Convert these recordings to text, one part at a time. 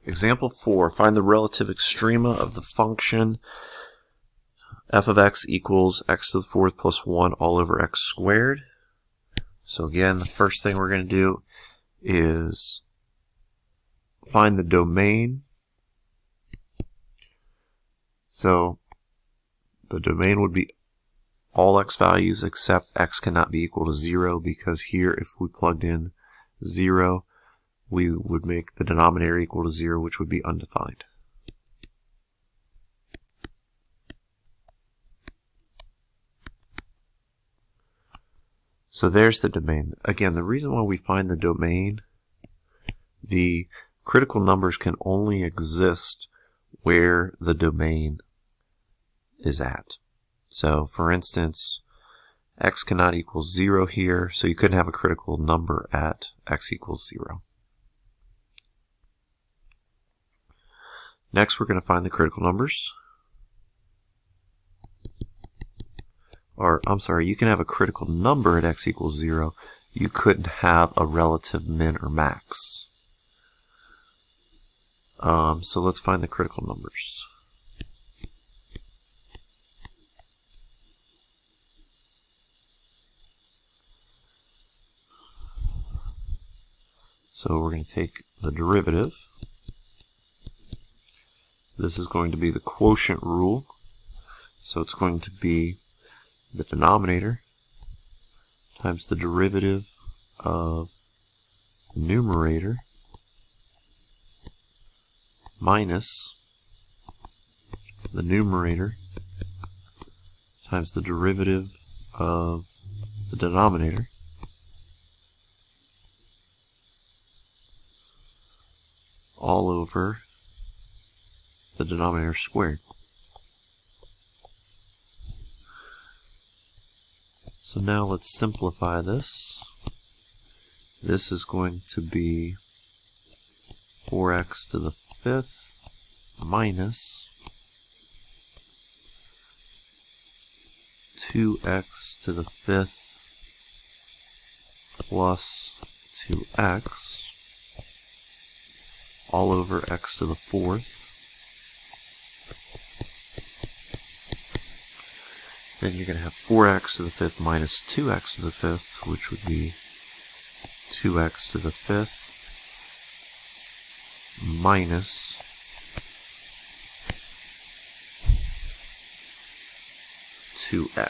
Example 4, find the relative extrema of the function f of x equals x to the fourth plus 1 all over x squared. So again, the first thing we're going to do is find the domain. So the domain would be all x values except x cannot be equal to 0, because here if we plugged in 0, we would make the denominator equal to 0, which would be undefined. So there's the domain. Again, the reason why we find the domain, the critical numbers can only exist where the domain is at. So for instance, x cannot equal 0 here, so you couldn't have a critical number at x equals 0. Next, we're going to find the critical numbers. Or, I'm sorry, you can have a critical number at x equals 0. You couldn't have a relative min or max. So let's find the critical numbers. So we're going to take the derivative. This is going to be the quotient rule. So it's going to be the denominator times the derivative of the numerator minus the numerator times the derivative of the denominator all over the denominator squared. So now let's simplify this. This is going to be 4x to the fifth minus 2x to the fifth plus 2x all over x to the fourth. Then you're going to have 4x to the fifth minus 2x to the fifth, which would be 2x to the fifth minus 2x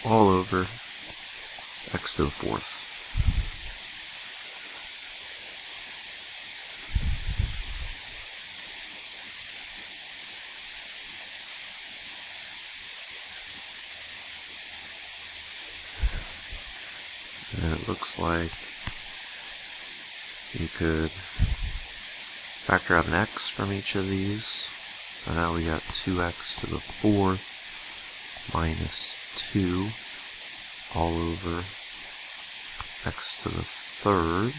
all over x to the fourth. And it looks like you could factor out an x from each of these. So now we got 2x to the fourth minus 2 all over x to the third.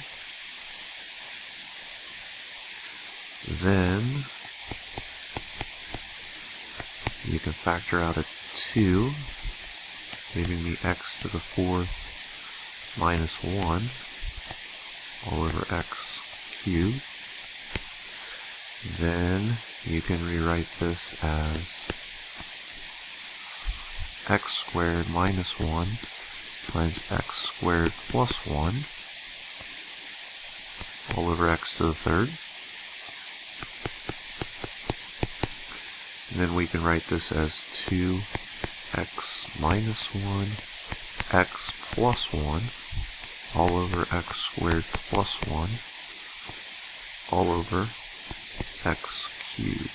Then you can factor out a 2, leaving me x to the fourth minus 1 all over x cubed. Then you can rewrite this as x squared minus 1 times x squared plus 1 all over x to the third. And then we can write this as 2x minus 1 x plus 1 all over x squared plus 1 all over x cubed.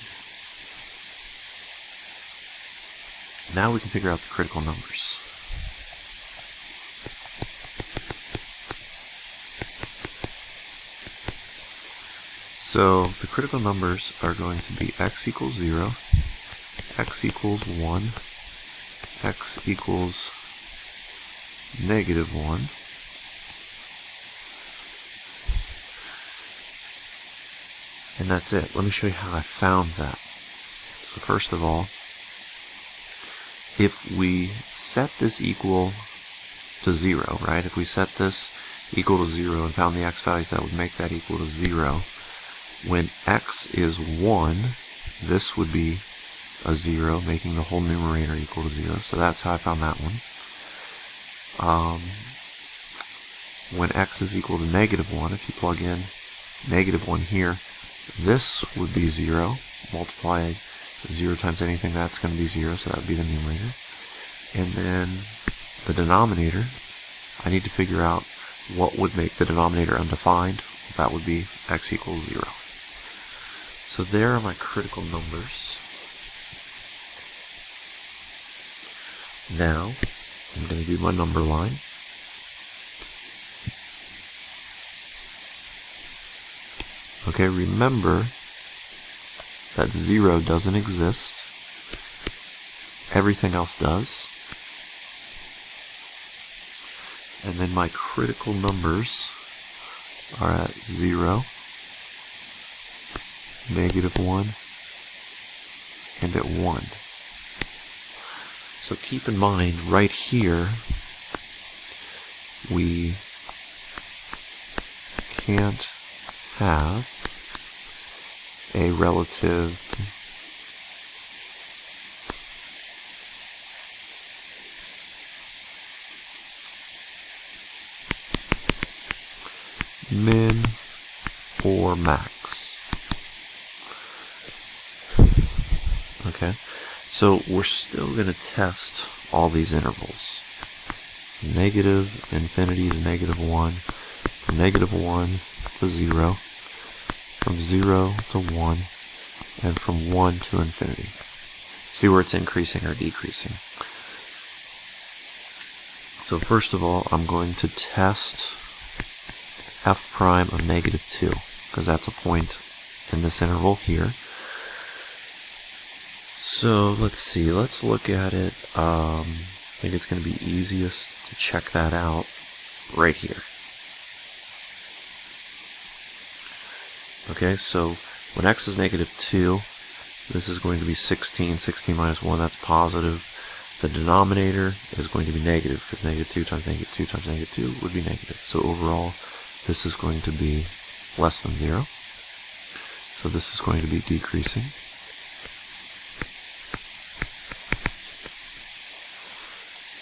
Now we can figure out the critical numbers. So the critical numbers are going to be x equals 0, x equals 1, x equals negative 1, and that's it. Let me show you how I found that. So first of all, if we set this equal to 0, right? If we set this equal to 0 and found the x values that would make that equal to 0. When x is 1, this would be a 0, making the whole numerator equal to 0. So that's how I found that one. When x is equal to -1, if you plug in -1 here, this would be 0. Multiply 0 times anything, that's going to be 0, so that would be the numerator. And then the denominator, I need to figure out what would make the denominator undefined. That would be x equals 0. So there are my critical numbers. Now, I'm going to do my number line. Okay, remember that 0 doesn't exist. Everything else does. And then my critical numbers are at 0, -1, and at 1. So keep in mind, right here, we can't have a relative min or max. Okay, so we're still going to test all these intervals. Negative infinity to -1, from -1 to 0, from 0 to 1, and from 1 to infinity. See where it's increasing or decreasing. So first of all, I'm going to test f prime of -2, because that's a point in this interval here. So let's see, let's look at it. I think it's going to be easiest to check that out right here. Okay, so when x is -2, this is going to be 16. 16 minus 1, that's positive. The denominator is going to be negative, because -2 times -2 times -2 would be negative. So overall, this is going to be less than 0. So this is going to be decreasing.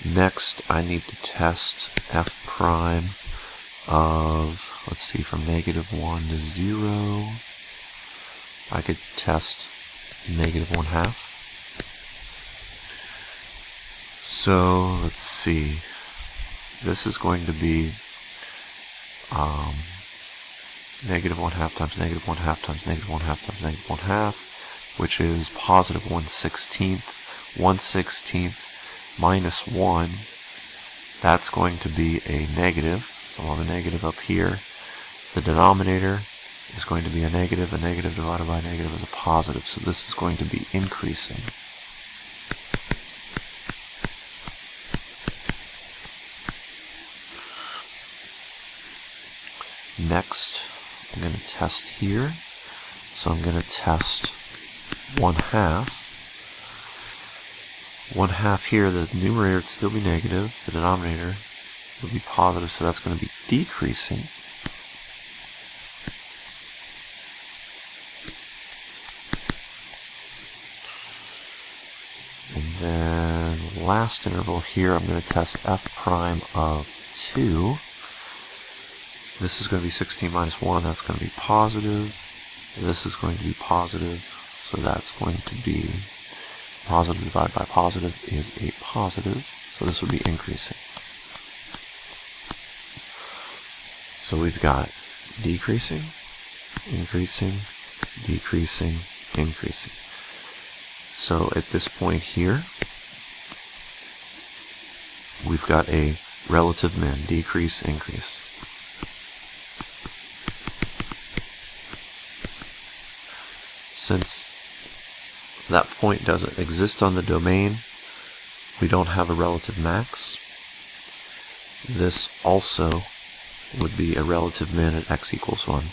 Next, I need to test f prime of, let's see, from -1 to 0. I could test -1/2. So let's see. This is going to be -1/2 times -1/2 times -1/2 times -1/2, which is positive 1/16. 1/16 minus 1, that's going to be a negative. So I'll have a negative up here. The denominator is going to be a negative divided by a negative is a positive. So this is going to be increasing. Next, I'm going to test here. So I'm going to test 1/2. 1/2 here, the numerator would still be negative, the denominator would be positive, so that's going to be decreasing. And then last interval here, I'm going to test f prime of 2. This is going to be 16 minus 1, that's going to be positive. This is going to be positive, so that's going to be positive divided by positive is a positive, so this would be increasing. So we've got decreasing, increasing, decreasing, increasing. So at this point here, we've got a relative min, decrease, increase. Since that point doesn't exist on the domain, we don't have a relative max. This also would be a relative min at x equals 1.